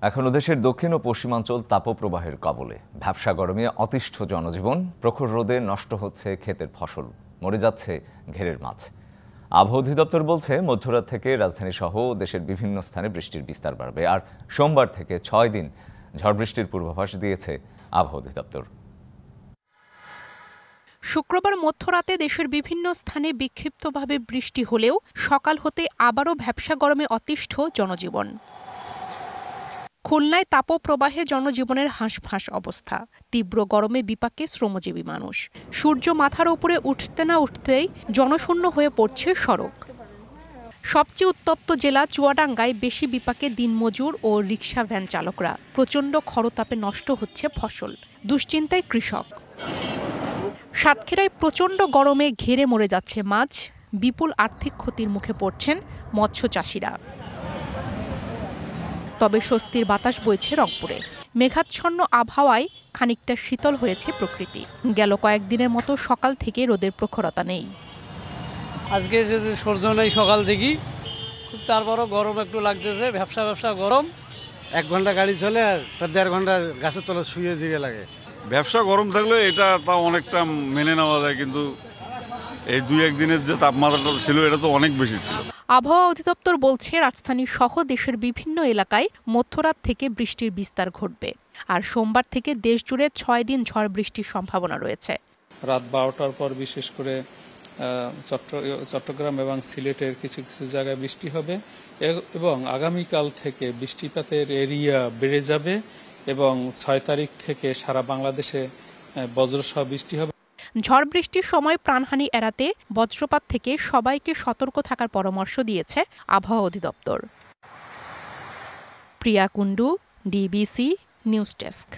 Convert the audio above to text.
এখনো দেশের দক্ষিণ ও পশ্চিমাঞ্চল তাপপ্রবাহের কবলে। ভ্যাপসা গরমে অতিষ্ঠ জনজীবন, প্রখর রোদে নষ্ট হচ্ছে ক্ষেতের ফসল, মরে যাচ্ছে ঘেরের মাছ। আবহাওয়া অধিদপ্তর বলছে মধ্যরাত থেকে রাজধানী সহ দেশের বিভিন্ন স্থানে বৃষ্টির বিস্তার বাড়বে। আর সোমবার থেকে 6 দিন ঝড় বৃষ্টির পূর্বাভাস দিয়েছে আবহাওয়া অধিদপ্তর। শুক্রবার মধ্যরাতে দেশের বিভিন্ন স্থানে বিক্ষিপ্তভাবে বৃষ্টি হলেও সকাল হতে আবারও ভ্যাপসা গরমে অতিষ্ঠ জনজীবন। খুলনায় তাপপ্রবাহে জনজীবনের হাঁসফাঁস অবস্থা। তীব্র গরমে বিপাকে শ্রমজীবী মানুষ। সূর্য মাথার উপরে উঠতে না উঠতেই জনশূন্য হয়ে পড়ছে সড়ক। সবচেয়ে উত্তপ্ত জেলা চুয়াডাঙ্গায় বেশি বিপাকে দিনমজুর ও রিকশা ভ্যান চালকরা। প্রচণ্ড খরতাপে নষ্ট হচ্ছে ফসল, দুশ্চিন্তায় কৃষক। সাতক্ষীরায় প্রচণ্ড গরমে ঘেরে মরে যাচ্ছে মাছ, বিপুল আর্থিক ক্ষতির মুখে পড়ছেন মৎস্যচাষীরা। তবে স্বস্তির বাতাস বইছে রংপুরে। মেঘাচ্ছন্ন আবহাওয়ায় খানিকটা শীতল হয়েছে প্রকৃতি। গেল কয়েকদিনের মতো সকাল থেকে রোদের প্রখরতা নেই। আজকে যদি সূর্য নেই সকাল থেকেই, তারপরও গরম একটু লাগতেছে, ব্যবসা গরম। 1 ঘন্টা গাড়ি চলে আর 1.5 ঘন্টা গাছের তলা শুয়ে জিরে লাগে। ব্যবসা গরম থাকলে এটা তাও অনেকটা মেনে নেওয়া যায়, কিন্তু এই 2-1 দিনের যে তাপমাত্রাটা ছিল এটা তো অনেক বেশি ছিল। আবহাওয়া অধিদপ্তর বলছে রাজধানী সহ দেশের বিভিন্ন এলাকায় মধ্যরাত থেকে বৃষ্টির বিস্তার ঘটবে। আর সোমবার থেকে দেশ জুড়ে 6 দিন ঝড় বৃষ্টির সম্ভাবনা রয়েছে। রাত 12টার পর বিশেষ করে চট্টগ্রাম এবং সিলেটের কিছু কিছু জায়গায় বৃষ্টি হবে এবং আগামীকাল থেকে বৃষ্টিপাতের এরিয়া বেড়ে যাবে এবং 6 তারিখ থেকে সারা বাংলাদেশে বজ্রসহ বৃষ্টি হবে। ঝড় বৃষ্টির সময় প্রাণহানি এড়াতে বজ্রপাত থেকে সবাইকে সতর্ক থাকার পরামর্শ দিয়েছে আবহাওয়া অধিদপ্তর। প্রিয়া কুন্ডু, ডিবিসি নিউজ ডেস্ক।